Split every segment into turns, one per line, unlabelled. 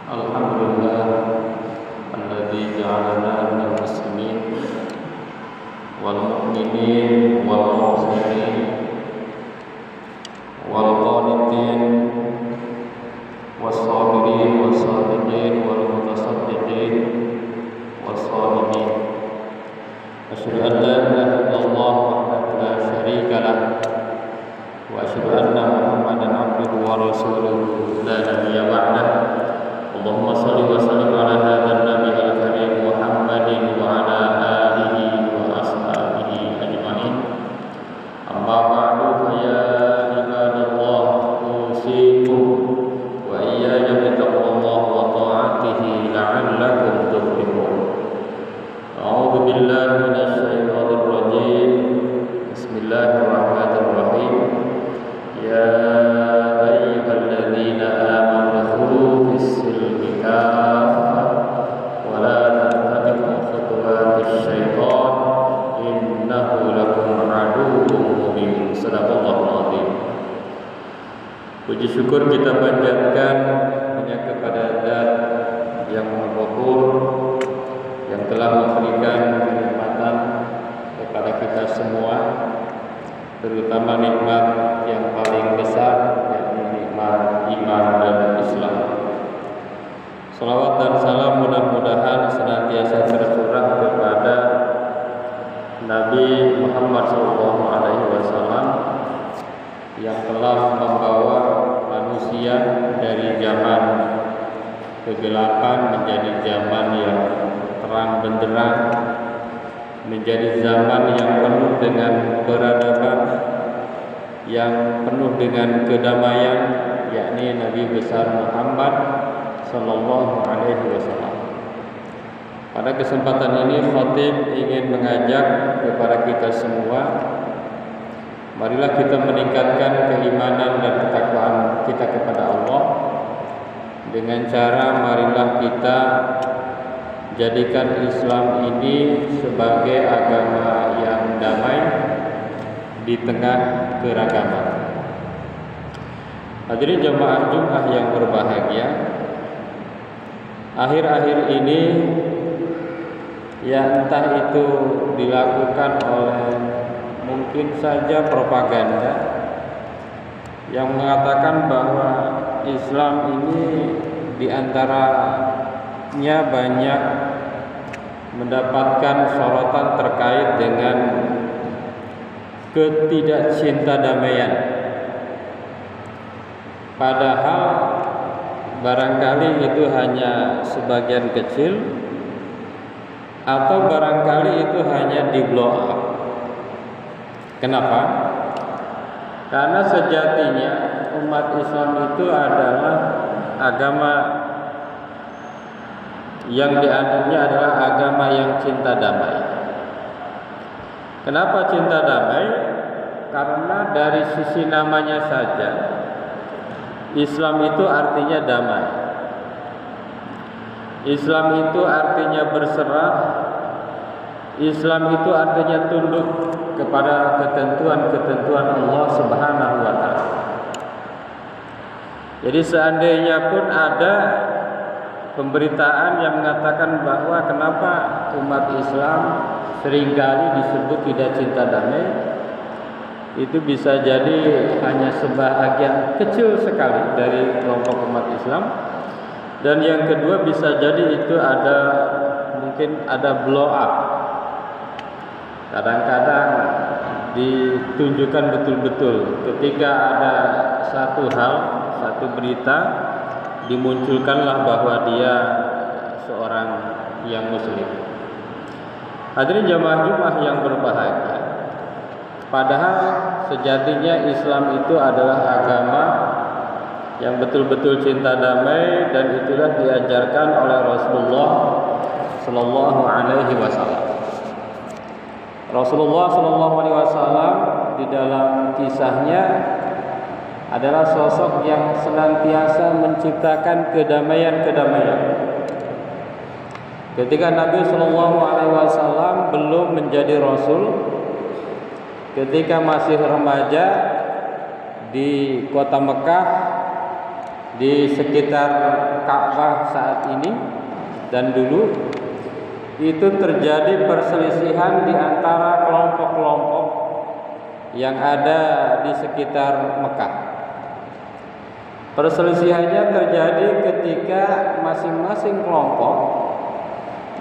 Alhamdulillah alladzi ja'alana minal muslimin wal mu'minin wal muhsinin wal qanitin was sabirin was sadiqin wal mutasaddiqin was salimin. Asyhadu an la ilaha illallah wahdahu la syarika lah wa asyhadu anna Muhammadan abduhu wa rasuluhu la nabiyya ba'dah. Allahumma shalli wa sallim ala hadzal nabiyil karim Muhammadin wa ala alihi wa ashabihi ajmain. Amma ba'du fa ya ibadallah usikum wa iyaya bi taqwallahi wa ta'atihi la'allakum tuflihun. A'udzu billahi minasy syaithanir rajim. Bismillahirrahmanirrahim. Ya ayyuhalladzina amanu dkhulu fis-silmi kaffah wa la tattabi'u khutuwatis syaitan innahu lakum aduwwun mubin. Shadaqallahul azim. Puji syukur kita panjatkan hanya kepada Zat yang Maha Ghafur, yang telah memberikan kenikmatan kepada kita semua, terutama nikmat yang paling besar, yakni nikmat iman dan Islam. Salawat dan salam mudah-mudahan senantiasa tercurah kepada Nabi Muhammad SAW yang telah membawa manusia dari zaman kegelapan menjadi zaman yang terang benderang, menjadi zaman yang penuh dengan peradaban, yang penuh dengan kedamaian, yakni Nabi besar Muhammad sallallahu alaihi wasallam. Pada kesempatan ini khatib ingin mengajak kepada kita semua, marilah kita meningkatkan keimanan dan ketakwaan kita kepada Allah dengan cara marilah kita jadikan Islam ini sebagai agama yang damai di tengah keragaman. Hadirin jemaah Jumat yang berbahagia, akhir-akhir ini ya entah itu dilakukan oleh mungkin saja propaganda yang mengatakan bahwa Islam ini diantaranya banyak mendapatkan sorotan terkait dengan ketidakcintadamaian. Padahal barangkali itu hanya sebagian kecil, atau barangkali itu hanya di blow up. Kenapa? Karena sejatinya umat Islam itu adalah agama yang dianutnya adalah agama yang cinta damai. Kenapa cinta damai? Karena dari sisi namanya saja Islam itu artinya damai. Islam itu artinya berserah. Islam itu artinya tunduk kepada ketentuan-ketentuan Allah Subhanahu wa taala. Jadi seandainya pun ada pemberitaan yang mengatakan bahwa kenapa umat Islam seringkali disebut tidak cinta damai, itu bisa jadi hanya sebahagian kecil sekali dari kelompok umat Islam. Dan yang kedua bisa jadi itu mungkin ada blow up. Kadang-kadang ditunjukkan betul-betul ketika ada satu hal, satu berita, dimunculkanlah bahwa dia seorang yang muslim. Hadirin jamaah Jumat yang berbahagia, padahal sejatinya Islam itu adalah agama yang betul-betul cinta damai, dan itulah diajarkan oleh Rasulullah sallallahu alaihi wasallam. Rasulullah sallallahu alaihi wasallam di dalam kisahnya adalah sosok yang senantiasa menciptakan kedamaian-kedamaian. Ketika Nabi sallallahu alaihi wasallam belum menjadi rasul, ketika masih remaja di kota Mekah, di sekitar Ka'bah saat ini dan dulu itu terjadi perselisihan di antara kelompok-kelompok yang ada di sekitar Mekah. Perselisihannya terjadi ketika masing-masing kelompok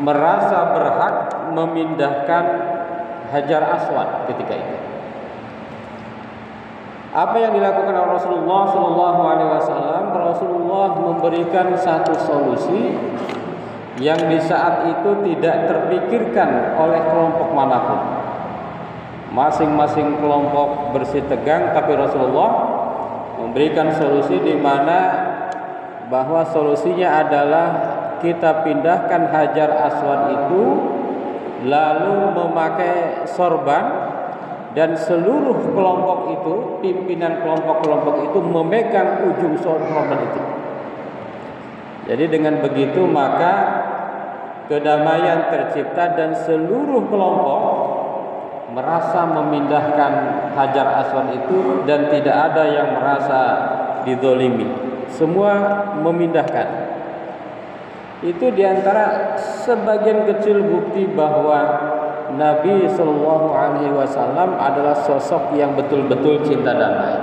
merasa berhak memindahkan Hajar Aswad ketika itu. Apa yang dilakukan oleh Rasulullah SAW? Rasulullah memberikan satu solusi yang di saat itu tidak terpikirkan oleh kelompok manapun. Masing-masing kelompok bersitegang, tapi Rasulullah memberikan solusi di mana bahwa solusinya adalah kita pindahkan Hajar Aswad itu lalu memakai sorban, dan seluruh kelompok itu, pimpinan kelompok-kelompok itu memegang ujung sorban itu. Jadi dengan begitu maka kedamaian tercipta dan seluruh kelompok merasa memindahkan Hajar Aswad itu dan tidak ada yang merasa dizolimi. Semua memindahkan. Itu diantara sebagian kecil bukti bahwa Nabi Shallallahu Alaihi Wasallam adalah sosok yang betul-betul cinta damai.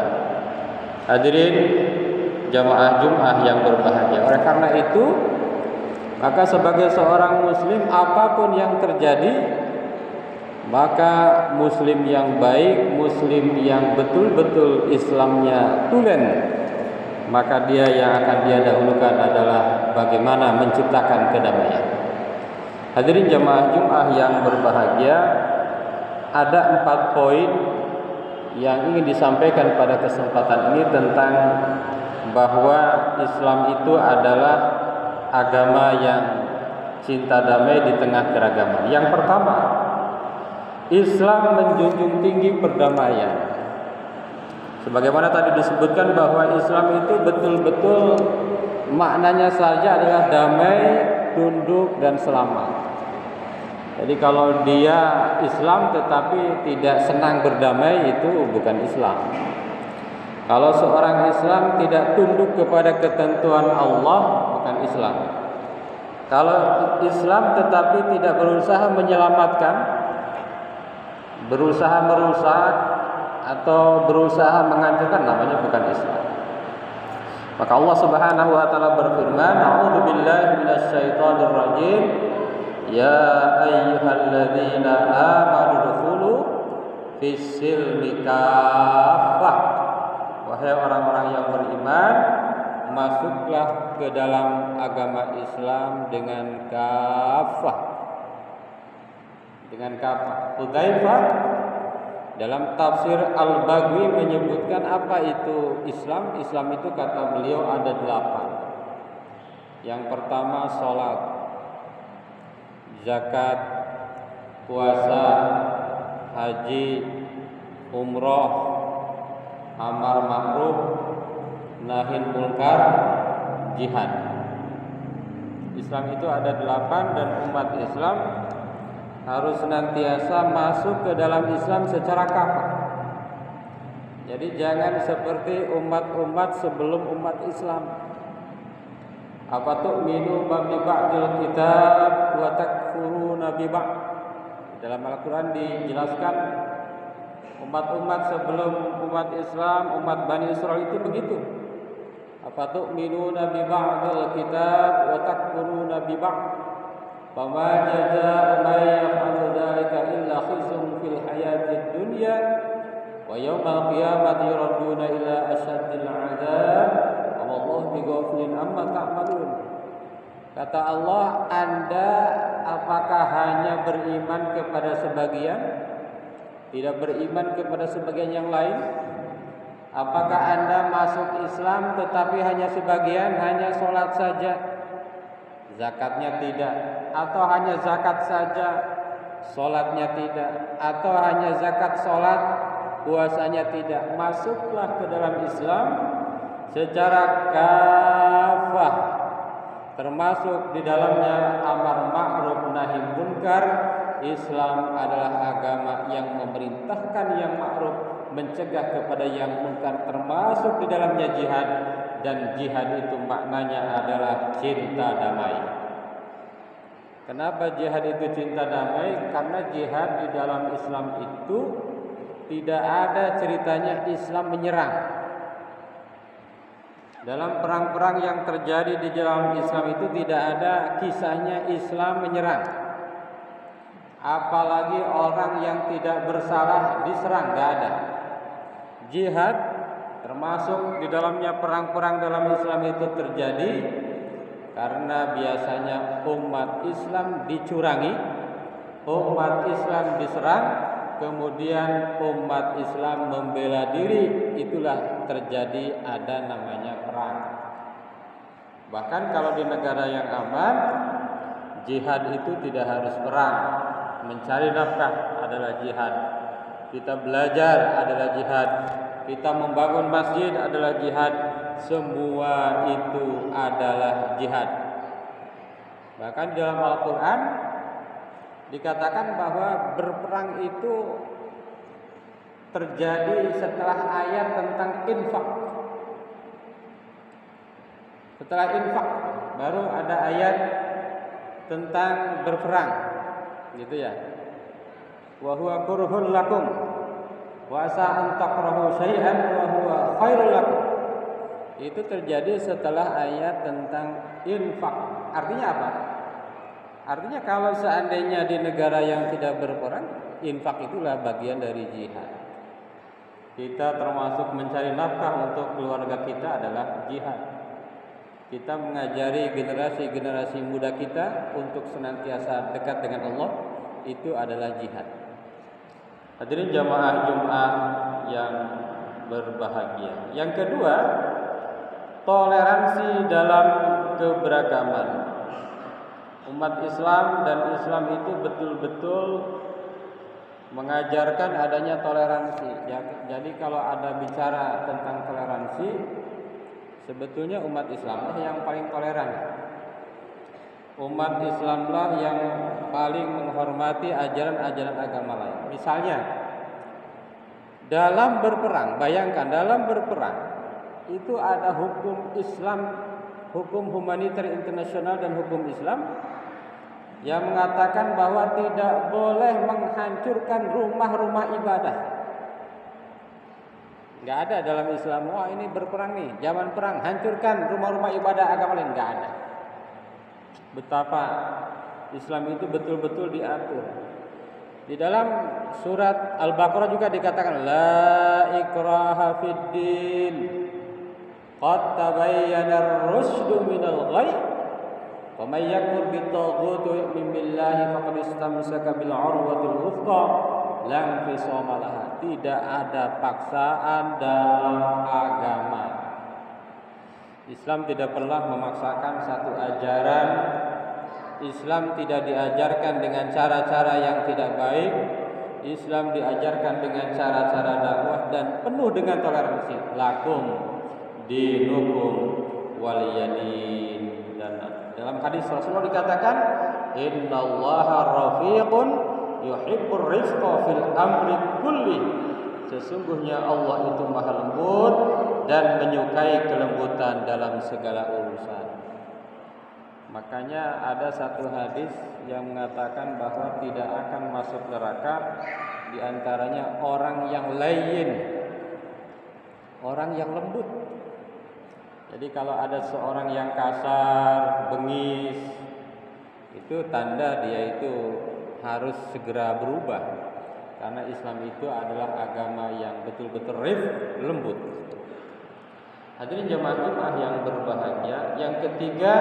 Hadirin jamaah Jumat yang berbahagia. Oleh karena itu, maka sebagai seorang Muslim, apapun yang terjadi, maka Muslim yang baik, Muslim yang betul-betul Islamnya tulen, maka dia yang akan dia dahulukan adalah bagaimana menciptakan kedamaian. Hadirin jamaah Jumat yang berbahagia, ada 4 poin yang ingin disampaikan pada kesempatan ini tentang bahwa Islam itu adalah agama yang cinta damai di tengah keragaman. Yang pertama, Islam menjunjung tinggi perdamaian. Sebagaimana tadi disebutkan bahwa Islam itu betul-betul maknanya saja adalah damai, tunduk dan selamat. Jadi kalau dia Islam tetapi tidak senang berdamai, itu bukan Islam. Kalau seorang Islam tidak tunduk kepada ketentuan Allah, bukan Islam. Kalau Islam tetapi tidak berusaha menyelamatkan, berusaha merusak atau berusaha menghancurkan, namanya bukan Islam. Maka Allah Subhanahu wa taala berfirman, "A'udzubillahi minasyaitonir rajim. Ya ayyuhalladzina amanu dukhulu fis-silmi kaffah." Wahai orang-orang yang beriman, masuklah ke dalam agama Islam dengan kafah. Dengan kafah. Hudzaifah dalam tafsir Al-Baghawi menyebutkan apa itu Islam. Islam itu kata beliau ada 8. Yang pertama sholat, zakat, puasa, haji, umroh, amar ma'ruf, nahi munkar, jihad. Islam itu ada 8 dan umat Islam harus senantiasa masuk ke dalam Islam secara kafah. Jadi jangan seperti umat-umat sebelum umat Islam. Apa tu'minu bi ba'dil kitab wa takfuruna bi ba'd. Dalam Al-Qur'an dijelaskan umat-umat sebelum umat Islam, umat Bani Israel itu begitu. Apa tu'minuna bi ba'dil kitab wa takfuruna bi ba'd. Fama jazaa'u man yaf'alu dzalika illa khizyun fil hayatid dunya wa yaumal qiyamati yuradduna ila asyaddil 'adzab wa wallahu bighafilin amma ta'malun. Kata Allah, Anda apakah hanya beriman kepada sebagian, tidak beriman kepada sebagian yang lain? Apakah Anda masuk Islam tetapi hanya sebagian, hanya sholat saja, zakatnya tidak, atau hanya zakat saja, sholatnya tidak, atau hanya zakat sholat, puasanya tidak? Masuklah ke dalam Islam secara kafah, termasuk di dalamnya amar ma'ruf nahi munkar. Islam adalah agama yang memerintahkan yang ma'ruf, mencegah kepada yang munkar, termasuk di dalamnya jihad. dan jihad itu maknanya adalah cinta damai. Kenapa jihad itu cinta damai? Karena jihad di dalam Islam itu tidak ada ceritanya Islam menyerang. Dalam perang-perang yang terjadi di dalam Islam itu tidak ada kisahnya Islam menyerang. Apalagi orang yang tidak bersalah diserang, tidak ada. Jihad termasuk di dalamnya perang-perang dalam Islam itu terjadi karena biasanya umat Islam dicurangi, umat Islam diserang, kemudian umat Islam membela diri, itulah terjadi ada namanya perang. Bahkan kalau di negara yang aman, jihad itu tidak harus perang. Mencari nafkah adalah jihad. Kita belajar adalah jihad. Kita membangun masjid adalah jihad. Semua itu adalah jihad. Bahkan dalam Al-Quran dikatakan bahwa berperang itu terjadi setelah ayat tentang infak. Setelah infak baru ada ayat tentang berperang, gitu ya. Wa huwa kurhun lakum wa asa an takrahu syai'an wa huwa khairul lakum. Itu terjadi setelah ayat tentang infak. Artinya apa? Artinya kalau seandainya di negara yang tidak berperang, infak itulah bagian dari jihad. Kita termasuk mencari nafkah untuk keluarga kita adalah jihad. Kita mengajari generasi-generasi muda kita untuk senantiasa dekat dengan Allah, itu adalah jihad. Hadirin jamaah Jumat yang berbahagia. Yang kedua, toleransi dalam keberagaman. Umat Islam dan Islam itu betul-betul mengajarkan adanya toleransi. Jadi kalau ada bicara tentang toleransi, sebetulnya umat Islamlah yang paling toleran. Umat Islamlah yang paling menghormati ajaran-ajaran agama lain. Misalnya, dalam berperang, bayangkan dalam berperang itu ada hukum Islam, hukum humaniter internasional dan hukum Islam yang mengatakan bahwa tidak boleh menghancurkan rumah-rumah ibadah. Enggak ada dalam Islam, wah ini berperang nih, zaman perang, hancurkan rumah-rumah ibadah agama lain, enggak ada. Betapa Islam itu betul-betul diatur. Di dalam surat Al-Baqarah juga dikatakan la ikraha fid din. Qad tabayyana ar-rusydu minal ghayy. Wa may yakfur bit-taghuti wa yu'min billahi faqad istamsaka bil 'urwatil wuthqa la infisama laha. Tidak ada paksaan dalam agama. Islam tidak pernah memaksakan satu ajaran. Islam tidak diajarkan dengan cara-cara yang tidak baik. Islam diajarkan dengan cara-cara dakwah dan penuh dengan toleransi. Lakum dinukum waliyadin. Dan dalam hadis Rasulullah dikatakan, innallaha rafiqun yuhibbur rifqa fil amri kulli. Sesungguhnya Allah itu maha lembut dan menyukai kelembutan dalam segala urusan. Makanya ada satu hadis yang mengatakan bahwa tidak akan masuk neraka di antaranya orang yang layyin, orang yang lembut. Jadi kalau ada seorang yang kasar, bengis, itu tanda dia itu harus segera berubah. Karena Islam itu adalah agama yang betul-betul lembut. Hadirin jamaah Jumat yang berbahagia. Yang ketiga,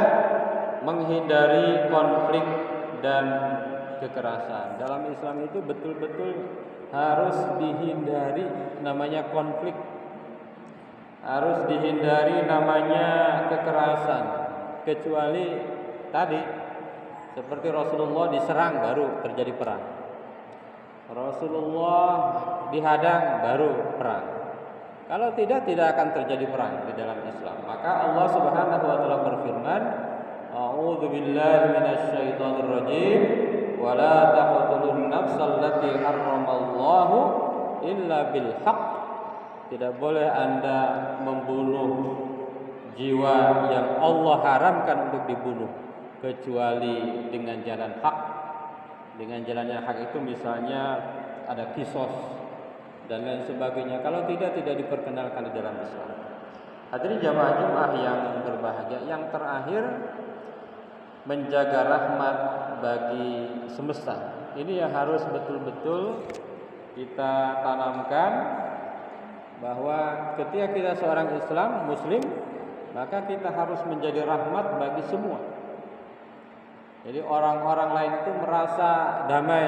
menghindari konflik dan kekerasan. Dalam Islam itu betul-betul harus dihindari namanya konflik. Harus dihindari namanya kekerasan. Kecuali tadi seperti Rasulullah diserang baru terjadi perang. Rasulullah dihadang baru perang. Kalau tidak akan terjadi perang di dalam Islam. Maka Allah Subhanahu wa taala berfirman, a'udzu billahi minasyaitonir rajim wa la taqtulun nafsal lati harramallahu illa bil haqq. Tidak boleh Anda membunuh jiwa yang Allah haramkan untuk dibunuh kecuali dengan jalan hak. Dengan jalannya hak itu misalnya ada kisos dan lain sebagainya. Kalau tidak diperkenalkan di dalam Islam. Hadirin jamaah Jumat yang berbahagia, yang terakhir menjaga rahmat bagi semesta. Ini yang harus betul-betul kita tanamkan, bahwa ketika kita seorang Islam, Muslim, maka kita harus menjadi rahmat bagi semua. Jadi orang-orang lain itu merasa damai,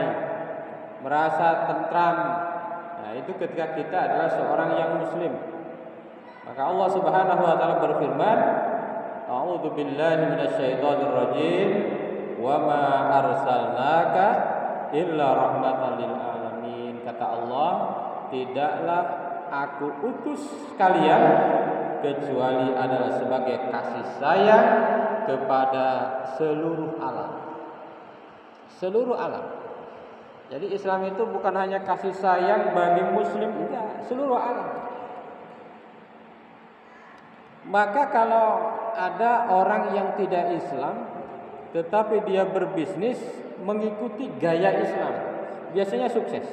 merasa tentram. Nah, itu ketika kita adalah seorang yang Muslim. Maka Allah Subhanahu wa taala berfirman, A'udzu billahi minasyaitonir rajim, wa ma arsalnaka illa rahmatan lil alamin. Kata Allah, tidaklah aku utus kalian kecuali adalah sebagai kasih sayang kepada seluruh alam. Seluruh alam. Jadi Islam itu bukan hanya kasih sayang bagi muslim, enggak, seluruh alam. Maka kalau ada orang yang tidak Islam tetapi dia berbisnis mengikuti gaya Islam, biasanya sukses.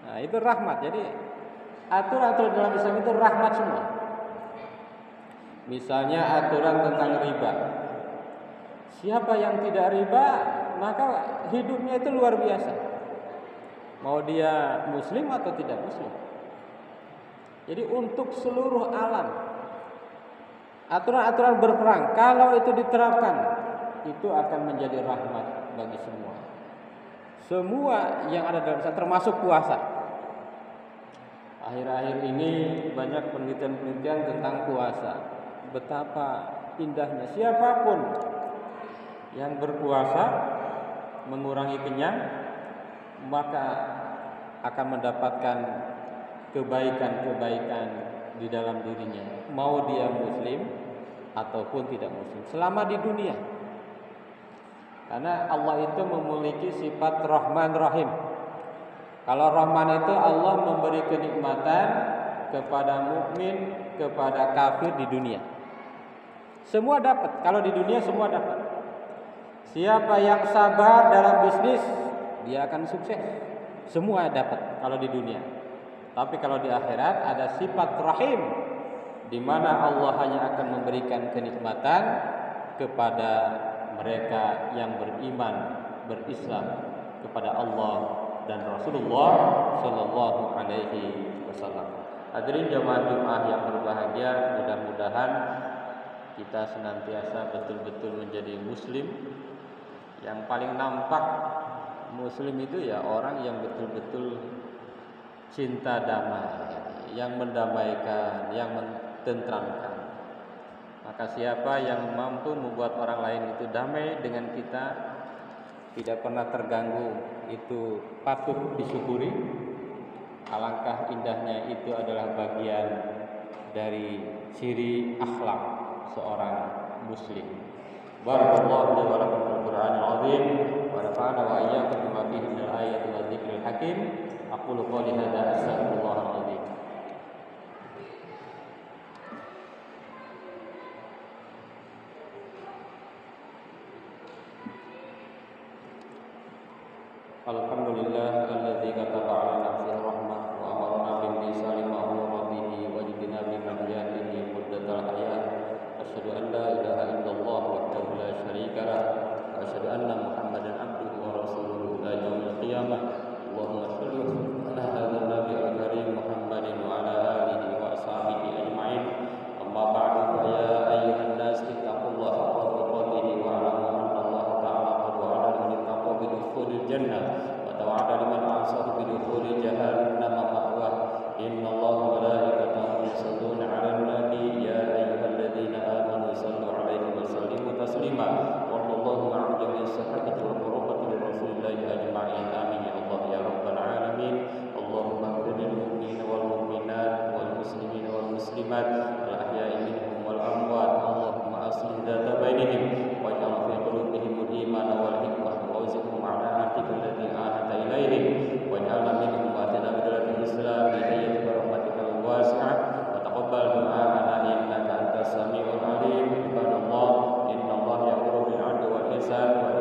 Nah, itu rahmat. Jadi aturan-aturan dalam Islam itu rahmat semua. Misalnya aturan tentang riba. Siapa yang tidak riba, maka hidupnya itu luar biasa. Mau dia muslim atau tidak muslim. Jadi untuk seluruh alam, aturan-aturan berperang, kalau itu diterapkan, itu akan menjadi rahmat bagi semua. Semua yang ada dalam Islam, termasuk puasa. Akhir-akhir ini banyak penelitian-penelitian tentang puasa. Betapa indahnya. Siapapun yang berpuasa mengurangi kenyang, maka akan mendapatkan kebaikan-kebaikan di dalam dirinya, mau dia muslim ataupun tidak muslim, selama di dunia. Karena Allah itu memiliki sifat Rahman Rahim. Kalau Rahman itu Allah memberi kenikmatan kepada mukmin, kepada kafir di dunia. Semua dapat. Kalau di dunia semua dapat. Siapa yang sabar dalam bisnis, dia akan sukses. Semua dapat kalau di dunia. Tapi kalau di akhirat ada sifat rahim, di mana Allah hanya akan memberikan kenikmatan kepada mereka yang beriman, berislam kepada Allah dan Rasulullah Shallallahu Alaihi Wasallam. Hadirin jamaah Jumat yang berbahagia, mudah-mudahan kita senantiasa betul-betul menjadi Muslim. Yang paling nampak Muslim itu ya orang yang betul-betul cinta damai, yang mendamaikan, yang mententramkan. Maka siapa yang mampu membuat orang lain itu damai dengan kita, tidak pernah terganggu, itu patut disyukuri. Alangkah indahnya itu adalah bagian dari ciri akhlak seorang muslim. Barakallahu li wa lakum fil Qur'anil azim wa nafa'ana wa iyyakum bima fihi minal ayati wa dzikril hakim. Aqulu qouli hadza astaghfirullahal azim. Alhamdulillah alladzi kataba 'ala nafsihi rahmah wa amarna bil ihsani ma amara bihi wa jidna bi mahyatihi muddatal hayat. Asyhadu an la ilaha illallah wahdahu la syarika lah wa asyhadu anna Muhammadan abduhu wa rasuluhu ila yaumil qiyamah. Allahumma shalli ala hadzal nabiyil karim Muhammadin wa ala alihi wa ashabihi ajma'in. Amma ba'du fa ya ayyuhan nas ittaqullaha haqqa tuqatih wa alamu anna Allah ta'ala qad wa'ada man ittaqa bi dukhulil jannah wa tawa'ada liman 'asahu bi dukhulil jahannam ma'wah. Inna Allah wa malaikatahu yusalluna 'alan nabi ya ayyuhalladzina amanu sallu 'alaihi wa sallimu taslima. Wallahu ma'al jami'is sahabati wa qurrati rasulillahi ajma'in. Amin ya Allah ya rabbal alamin. Allahumma ighfir lil mu'minina wal mu'minat wal muslimina wal muslimat al ahya'i minhum wal amwat. Allahumma aslih dzata bainihim waj'al fi qulubihim al-iman wal hikmah wa awzi'hum 'ala atika allati an'amta ilaihim waj'alna minhum wa atina bi dalatil islam bi rahmatika al wasi'ah wa taqabbal du'a'ana ihsan wa